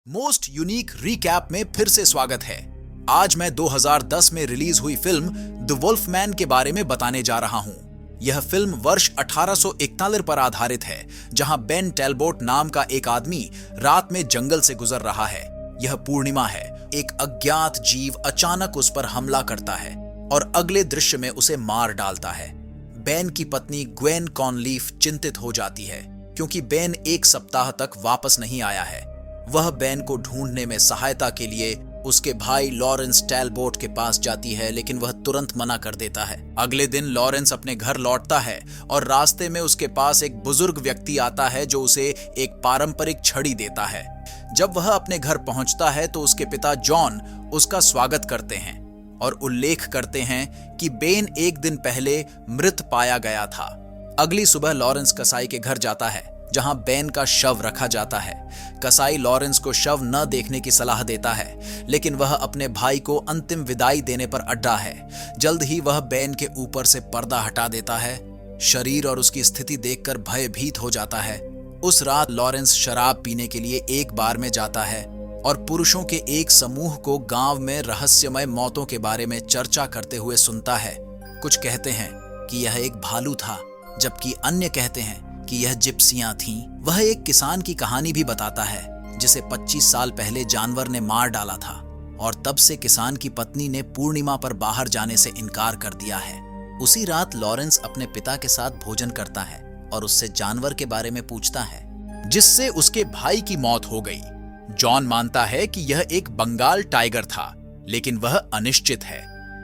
Most unique recap में फिर से स्वागत है। आज मैं 2010 में रिलीज हुई फिल्म द वुल्फमैन के बारे में बताने जा रहा हूं। यह फिल्म वर्ष 1841 पर आधारित है, जहां बेन टैलबोट नाम का एक आदमी रात में जंगल से गुजर रहा है। यह पूर्णिमा है। एक अज्ञात जीव अचानक उस पर हमला करता है और अगले दृश्य में उसे मार डालता है। बेन की पत्नी ग्वेन कॉनलीफ चिंतित हो जाती है क्योंकि बेन एक सप्ताह तक वापस नहीं आया है। वह बेन को ढूंढने में सहायता के लिए उसके भाई लॉरेंस टैलबोट के पास जाती है, लेकिन वह तुरंत मना कर देता है। अगले दिन लॉरेंस अपने घर लौटता है और रास्ते में उसके पास एक बुजुर्ग व्यक्ति आता है जो उसे एक पारंपरिक छड़ी देता है। जब वह अपने घर पहुंचता है तो उसके पिता जॉन उसका स्वागत करते हैं और उल्लेख करते हैं कि बेन एक दिन पहले मृत पाया गया था। अगली सुबह लॉरेंस कसाई के घर जाता है जहां बेन का शव रखा जाता है। कसाई लॉरेंस को शव न देखने की सलाह देता है, लेकिन वह अपने भाई को अंतिम विदाई देने पर अड्डा है। जल्द ही वह बेन के ऊपर से पर्दा हटा देता है। शरीर और उसकी स्थिति देखकर भयभीत हो जाता है। उस रात लॉरेंस शराब पीने के लिए एक बार में जाता है और पुरुषों के एक समूह को गांव में रहस्यमय मौतों के बारे में चर्चा करते हुए सुनता है। कुछ कहते हैं कि यह एक भालू था, जबकि अन्य कहते हैं कि यह जिप्सियां थीं। वह एक किसान की कहानी भी बताता है जिसे 25 साल पहले जानवर ने मार डाला था और तब से किसान की पत्नी ने पूर्णिमा पर बाहर जाने से इनकार कर दिया है। उसी रात लॉरेंस अपने पिता के साथ भोजन करता है और उससे जानवर के बारे में पूछता है जिससे उसके भाई की मौत हो गई। जॉन मानता है कि यह एक बंगाल टाइगर था, लेकिन वह अनिश्चित है।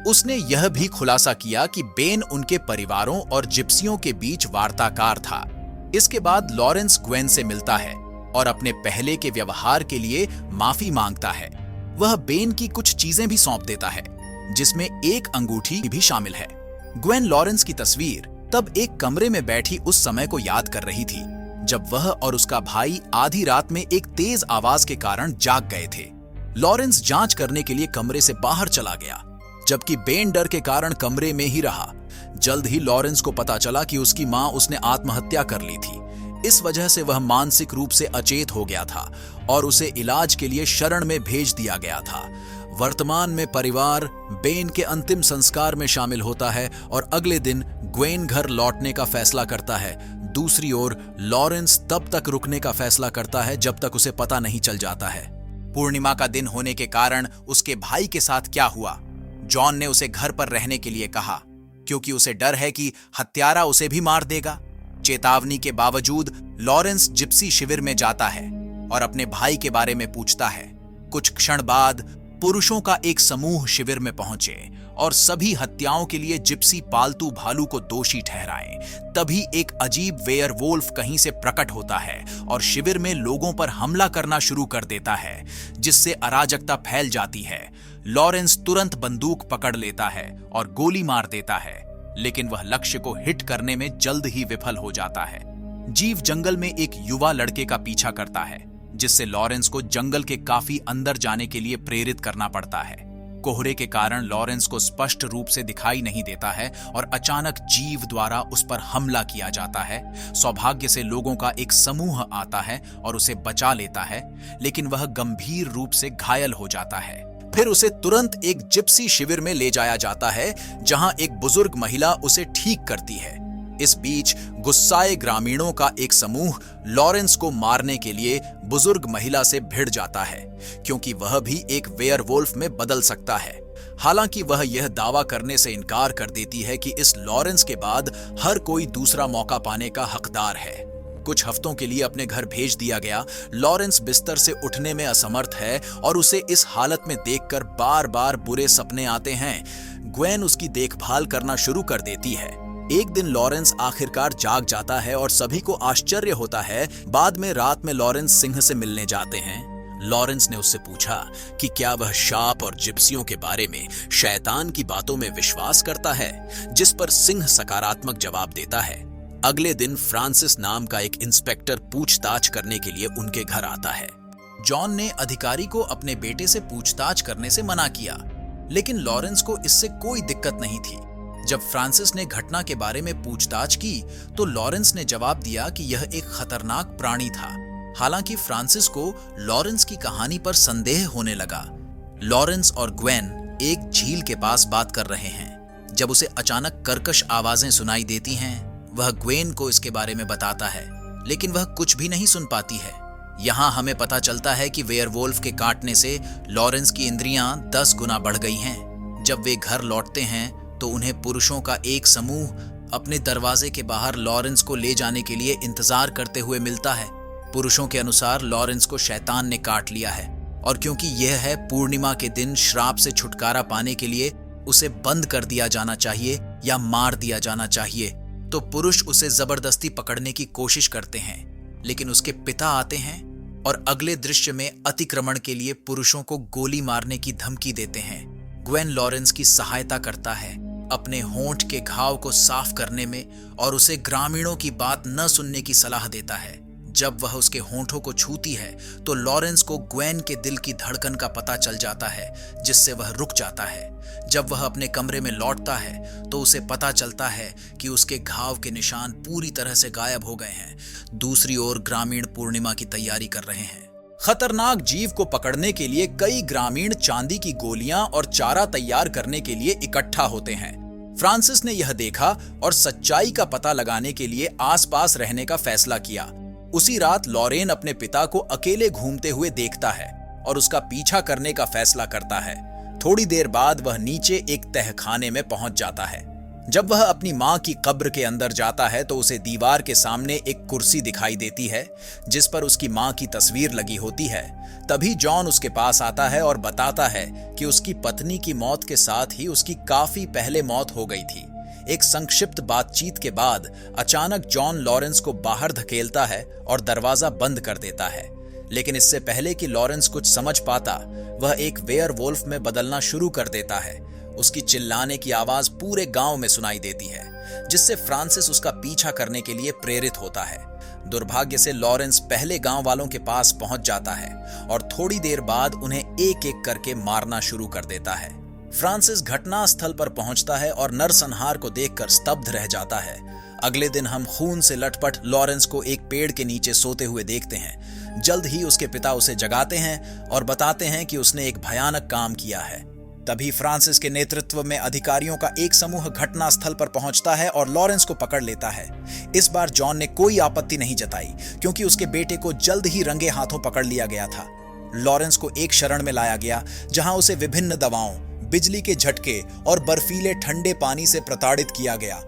उसने यह भी खुलासा किया कि बेन उनके परिवारों और जिप्सियों के बीच वार्ताकार था। इसके बाद लॉरेंस ग्वेन से मिलता है और अपने पहले के व्यवहार के लिए माफी मांगता है। वह बेन की कुछ चीजें भी सौंप देता है, जिसमें एक अंगूठी भी शामिल है। ग्वेन लॉरेंस की तस्वीर तब एक कमरे में बैठी उस समय को याद कर रही थी जब वह और उसका भाई आधी रात में एक तेज आवाज के कारण जाग गए थे। लॉरेंस जांच करने के लिए कमरे से बाहर चला गया, जबकि बेन डर के कारण कमरे में ही रहा। जल्द ही लॉरेंस को पता चला कि उसकी मां उसने आत्महत्या कर ली थी। इस वजह से वह मानसिक रूप से अचेत हो गया था और उसे इलाज के लिए शरण में भेज दिया गया था। वर्तमान में परिवार बेन के अंतिम संस्कार में शामिल होता है और अगले दिन ग्वेन घर लौटने का फैसला करता है। दूसरी ओर लॉरेंस तब तक रुकने का फैसला करता है जब तक उसे पता नहीं चल जाता है पूर्णिमा का दिन होने के कारण उसके भाई के साथ क्या हुआ। जॉन ने उसे घर पर रहने के लिए कहा क्योंकि उसे डर है कि हत्यारा उसे भी मार देगा। चेतावनी के बावजूद लॉरेंस जिप्सी शिविर में जाता है और अपने भाई के बारे में पूछता है। कुछ क्षण बाद पुरुषों का एक समूह शिविर में पहुंचे और सभी हत्याओं के लिए जिप्सी पालतू भालू को दोषी ठहराए। तभी एक अजीब वेयरवुल्फ कहीं से प्रकट होता है और शिविर में लोगों पर हमला करना शुरू कर देता है, जिससे अराजकता फैल जाती है। लॉरेंस तुरंत बंदूक पकड़ लेता है और गोली मार देता है, लेकिन वह लक्ष्य को हिट करने में जल्द ही विफल हो जाता है। जीव जंगल में एक युवा लड़के का पीछा करता है, जिससे लॉरेंस को जंगल के काफी अंदर जाने के लिए प्रेरित करना पड़ता है। कोहरे के कारण लॉरेंस को स्पष्ट रूप से दिखाई नहीं देता है और अचानक जीव द्वारा उस पर हमला किया जाता है। सौभाग्य से लोगों का एक समूह आता है और उसे बचा लेता है, लेकिन वह गंभीर रूप से घायल हो जाता है। फिर उसे तुरंत एक जिप्सी शिविर में ले जाया जाता है, जहां एक बुजुर्ग महिला उसे ठीक करती है। इस बीच गुस्साए ग्रामीणों का एक समूह लॉरेंस को मारने के लिए बुजुर्ग महिला से भिड़ जाता है, क्योंकि वह भी एक वेयरवुल्फ में बदल सकता है। हालांकि वह यह दावा करने से इनकार कर देती है कि इस लॉरेंस के बाद हर कोई दूसरा मौका पाने का हकदार है। कुछ हफ्तों के लिए अपने घर भेज दिया गया। लॉरेंस बिस्तर से उठने में असमर्थ है और उसे इस हालत में देखकर बार बार बुरे सपने आते हैं। ग्वेन उसकी देखभाल करना शुरू कर देती है। एक दिन लॉरेंस आखिरकार जाग जाता है और सभी को आश्चर्य होता है। बाद में रात में लॉरेंस सिंह से मिलने जाते हैं। लॉरेंस ने उससे पूछा कि क्या वह शाप और जिप्सियों के बारे में शैतान की बातों में विश्वास करता है, जिस पर सिंह सकारात्मक जवाब देता है। अगले दिन फ्रांसिस नाम का एक इंस्पेक्टर पूछताछ करने के लिए उनके घर आता है। जॉन ने अधिकारी को अपने बेटे से पूछताछ करने से मना किया, लेकिन लॉरेंस को इससे कोई दिक्कत नहीं थी। जब फ्रांसिस ने घटना के बारे में पूछताछ की तो लॉरेंस ने जवाब दिया कि यह एक खतरनाक प्राणी था हालांकि फ्रांसिस को लॉरेंस की कहानी पर संदेह होने लगा। लॉरेंस और ग्वेन एक झील के पास बात कर रहे हैं जब उसे अचानक कर्कश आवाजें सुनाई देती हैं। वह ग्वेन को इसके बारे में बताता है, लेकिन वह कुछ भी नहीं सुन पाती है। यहाँ हमें पता चलता है कि वेयरवुल्फ के काटने से लॉरेंस की इंद्रियां 10 गुना बढ़ गई हैं। जब वे घर लौटते हैं तो उन्हें पुरुषों का एक समूह अपने दरवाजे के बाहर लॉरेंस को ले जाने के लिए इंतजार करते हुए मिलता है। पुरुषों के अनुसार लॉरेंस को शैतान ने काट लिया है और क्योंकि यह है पूर्णिमा के दिन श्राप से छुटकारा पाने के लिए उसे बंद कर दिया जाना चाहिए या मार दिया जाना चाहिए। तो पुरुष उसे जबरदस्ती पकड़ने की कोशिश करते हैं, लेकिन उसके पिता आते हैं और अगले दृश्य में अतिक्रमण के लिए पुरुषों को गोली मारने की धमकी देते हैं। ग्वेन लॉरेंस की सहायता करता है अपने होंठ के घाव को साफ करने में और उसे ग्रामीणों की बात न सुनने की सलाह देता है। जब वह उसके होंठों को छूती है तो लॉरेंस को ग्वेन के दिल की धड़कन का पता चल जाता है, जिससे वह रुक जाता है। जब वह अपने कमरे में लौटता है तो उसे पता चलता है कि उसके घाव के निशान पूरी तरह से गायब हो गए हैं। दूसरी ओर ग्रामीण पूर्णिमा की तैयारी कर रहे हैं। खतरनाक जीव को पकड़ने के लिए कई ग्रामीण चांदी की गोलियां और चारा तैयार करने के लिए इकट्ठा होते हैं। फ्रांसिस ने यह देखा और सच्चाई का पता लगाने के लिए आसपास रहने का फैसला किया। उसी रात लॉरेन अपने पिता को अकेले घूमते हुए देखता है और उसका पीछा करने का फैसला करता है। थोड़ी देर बाद वह नीचे एक तहखाने में पहुंच जाता है। जब वह अपनी मां की कब्र के अंदर जाता है तो उसे दीवार के सामने एक कुर्सी दिखाई देती है जिस पर उसकी मां की तस्वीर लगी होती है। तभी जॉन उसके पास आता है और बताता है कि उसकी पत्नी की मौत के साथ ही उसकी काफी पहले मौत हो गई थी। एक संक्षिप्त बातचीत के बाद अचानक जॉन लॉरेंस को बाहर धकेलता है और दरवाजा बंद कर देता है, लेकिन इससे पहले कि लॉरेंस कुछ समझ पाता, वह एक वेयरवुल्फ में बदलना शुरू कर देता है। उसकी चिल्लाने की आवाज पूरे गांव में सुनाई देती है, जिससे फ्रांसिस उसका पीछा करने के लिए प्रेरित होता है। दुर्भाग्य से लॉरेंस पहले गांव वालों के पास पहुंच जाता है और थोड़ी देर बाद उन्हें एक एक करके मारना शुरू कर देता है। फ्रांसिस घटनास्थल पर पहुंचता है और नरसंहार को देखकर स्तब्ध रह जाता है। अगले दिन हम खून से लटपट लॉरेंस को एक पेड़ के नीचे सोते हुए देखते हैं। जल्द ही उसके पिता उसे जगाते हैं और बताते हैं कि उसने एक भयानक काम किया है। तभी फ्रांसिस के नेतृत्व में अधिकारियों का एक समूह घटनास्थल पर पहुंचता है और लॉरेंस को पकड़ लेता है। इस बार जॉन ने कोई आपत्ति नहीं जताई क्योंकि उसके बेटे को जल्द ही रंगे हाथों पकड़ लिया गया था। लॉरेंस को एक शरण में लाया गया जहां उसे विभिन्न दवाओं, बिजली के झटके और बर्फीले ठंडे पानी से प्रताड़ित किया गया।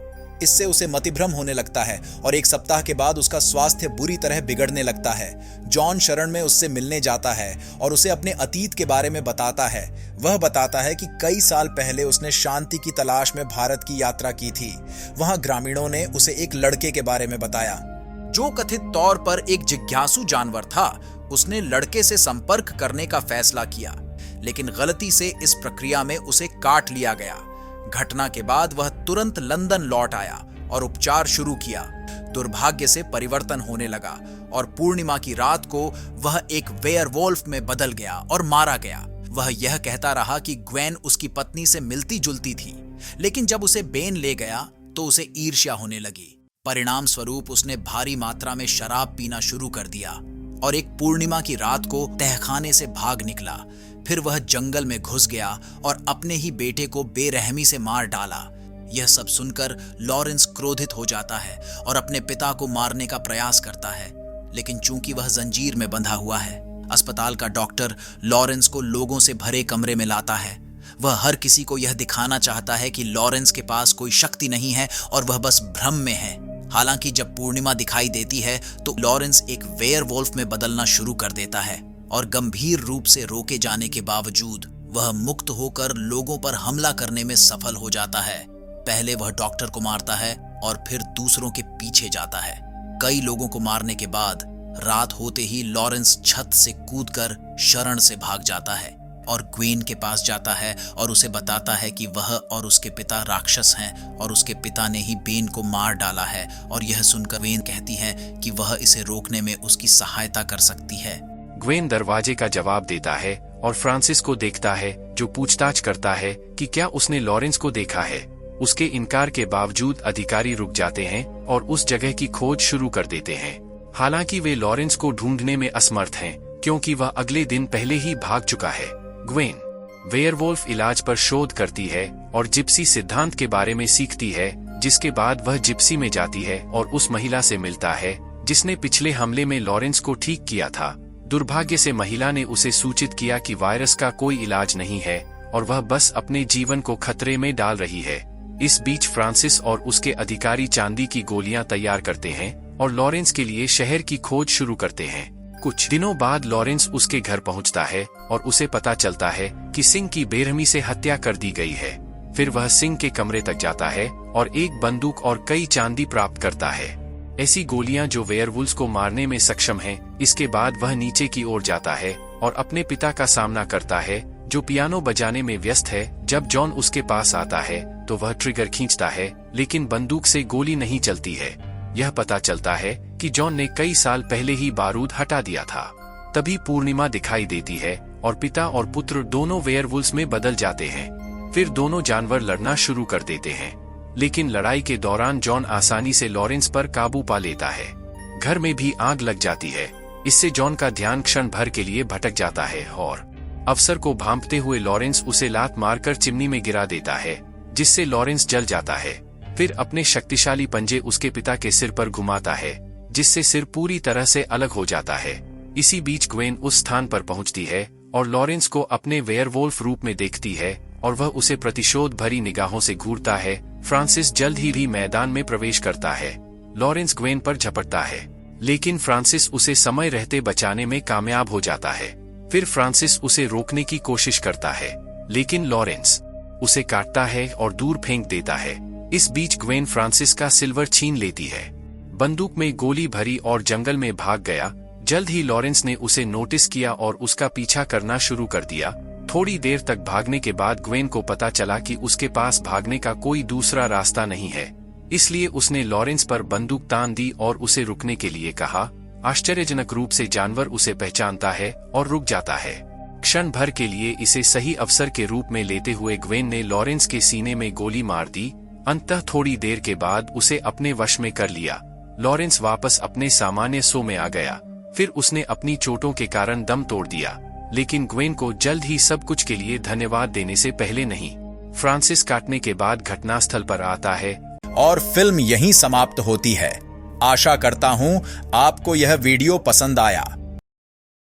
इससे उसे मतिभ्रम होने लगता है और एक सप्ताह के बाद उसका स्वास्थ्य बुरी तरह बिगड़ने लगता है। जॉन शरण में उससे मिलने जाता है और उसे अपने अतीत के बारे में बताता है। वह बताता है कि कई साल पहले उसने शांति की तलाश में भारत की यात्रा की थी। वहां ग्रामीणों ने उसे एक लड़के के बारे में बताया जो कथित तौर पर एक जिज्ञासु जानवर था। उसने लड़के से संपर्क करने का फैसला किया, लेकिन गलती से इस प्रक्रिया में उसे काट लिया गया। घटना के बाद वह तुरंत लंदन लौट आया और उपचार शुरू किया। दुर्भाग्य से परिवर्तन होने लगा और पूर्णिमा की रात को वह एक वेयरवुल्फ में बदल गया और मारा गया। वह यह कहता रहा कि ग्वेन उसकी पत्नी से मिलती जुलती थी, लेकिन जब उसे बेन ले गया तो उसे ईर्ष्या होने लगी। परिणाम स्वरूप उसने भारी मात्रा में शराब पीना शुरू कर दिया और एक पूर्णिमा की रात को तहखाने से भाग निकला। फिर वह जंगल में घुस गया और अपने ही बेटे को बेरहमी से मार डाला। यह सब सुनकर लॉरेंस क्रोधित हो जाता है और अपने पिता को मारने का प्रयास करता है, लेकिन चूंकि वह जंजीर में बंधा हुआ है, अस्पताल का डॉक्टर लॉरेंस को लोगों से भरे कमरे में लाता है। वह हर किसी को यह दिखाना चाहता है कि लॉरेंस के पास कोई शक्ति नहीं है और वह बस भ्रम में है। हालांकि जब पूर्णिमा दिखाई देती है तो लॉरेंस एक वेयरवुल्फ में बदलना शुरू कर देता है और गंभीर रूप से रोके जाने के बावजूद वह मुक्त होकर लोगों पर हमला करने में सफल हो जाता है। पहले वह डॉक्टर को मारता है और फिर दूसरों के पीछे जाता है। कई लोगों को मारने के बाद रात होते ही लॉरेंस छत से कूदकर शरण से भाग जाता है और ग्वेन के पास जाता है और उसे बताता है कि वह और उसके पिता राक्षस हैं और उसके पिता ने ही बेन को मार डाला है। और यह सुनकर ग्वेन कहती है कि वह इसे रोकने में उसकी सहायता कर सकती है। ग्वेन दरवाजे का जवाब देता है और फ्रांसिस को देखता है, जो पूछताछ करता है कि क्या उसने लॉरेंस को देखा है। उसके इनकार के बावजूद अधिकारी रुक जाते हैं और उस जगह की खोज शुरू कर देते हैं। हालांकि वे लॉरेंस को ढूंढने में असमर्थ हैं, क्योंकि वह अगले दिन पहले ही भाग चुका है। ग्वेन वेयरवुल्फ इलाज पर शोध करती है और जिप्सी सिद्धांत के बारे में सीखती है, जिसके बाद वह जिप्सी में जाती है और उस महिला से मिलता है जिसने पिछले हमले में लॉरेंस को ठीक किया था। दुर्भाग्य से महिला ने उसे सूचित किया कि वायरस का कोई इलाज नहीं है और वह बस अपने जीवन को खतरे में डाल रही है। इस बीच फ्रांसिस और उसके अधिकारी चांदी की गोलियां तैयार करते हैं और लॉरेंस के लिए शहर की खोज शुरू करते हैं। कुछ दिनों बाद लॉरेंस उसके घर पहुंचता है और उसे पता चलता है कि सिंह की बेरहमी से हत्या कर दी गई है। फिर वह सिंह के कमरे तक जाता है और एक बंदूक और कई चांदी प्राप्त करता है, ऐसी गोलियां जो वेयरवुल्व्स को मारने में सक्षम हैं। इसके बाद वह नीचे की ओर जाता है और अपने पिता का सामना करता है, जो पियानो बजाने में व्यस्त है। जब जॉन उसके पास आता है तो वह ट्रिगर खींचता है, लेकिन बंदूक से गोली नहीं चलती है। यह पता चलता है कि जॉन ने कई साल पहले ही बारूद हटा दिया था। तभी पूर्णिमा दिखाई देती है और पिता और पुत्र दोनों वेयरवुल्व्स में बदल जाते हैं। फिर दोनों जानवर लड़ना शुरू कर देते हैं, लेकिन लड़ाई के दौरान जॉन आसानी से लॉरेंस पर काबू पा लेता है। घर में भी आग लग जाती है। इससे जॉन का ध्यान क्षण भर के लिए भटक जाता है और अफसर को भांपते हुए लॉरेंस उसे लात मारकर चिमनी में गिरा देता है, जिससे लॉरेंस जल जाता है। फिर अपने शक्तिशाली पंजे उसके पिता के सिर पर घुमाता है, जिससे सिर पूरी तरह से अलग हो जाता है। इसी बीच ग्वेन उस स्थान पर पहुंचती है और लॉरेंस को अपने वेयरवुल्फ रूप में देखती है और वह उसे प्रतिशोध भरी निगाहों से घूरता है। फ्रांसिस जल्द ही भी मैदान में प्रवेश करता है। लॉरेंस ग्वेन पर झपटता है, लेकिन फ्रांसिस उसे समय रहते बचाने में कामयाब हो जाता है। फिर फ्रांसिस उसे रोकने की कोशिश करता है, लेकिन लॉरेंस उसे काटता है और दूर फेंक देता है। इस बीच ग्वेन फ्रांसिस का सिल्वर छीन लेती है, बंदूक में गोली भरी और जंगल में भाग गया। जल्द ही लॉरेंस ने उसे नोटिस किया और उसका पीछा करना शुरू कर दिया। थोड़ी देर तक भागने के बाद ग्वेन को पता चला कि उसके पास भागने का कोई दूसरा रास्ता नहीं है, इसलिए उसने लॉरेंस पर बंदूक तान दी और उसे रुकने के लिए कहा। आश्चर्यजनक रूप से जानवर उसे पहचानता है और रुक जाता है। क्षण भर के लिए इसे सही अवसर के रूप में लेते हुए ग्वेन ने लॉरेंस के सीने में गोली मार दी। अंततः थोड़ी देर के बाद उसे अपने वश में कर लिया। लॉरेंस वापस अपने सामान्य सो में आ गया। फिर उसने अपनी चोटों के कारण दम तोड़ दिया, लेकिन ग्वेन को जल्द ही सब कुछ के लिए धन्यवाद देने से पहले नहीं। फ्रांसिस काटने के बाद घटनास्थल पर आता है और फिल्म यहीं समाप्त होती है। आशा करता हूं आपको यह वीडियो पसंद आया।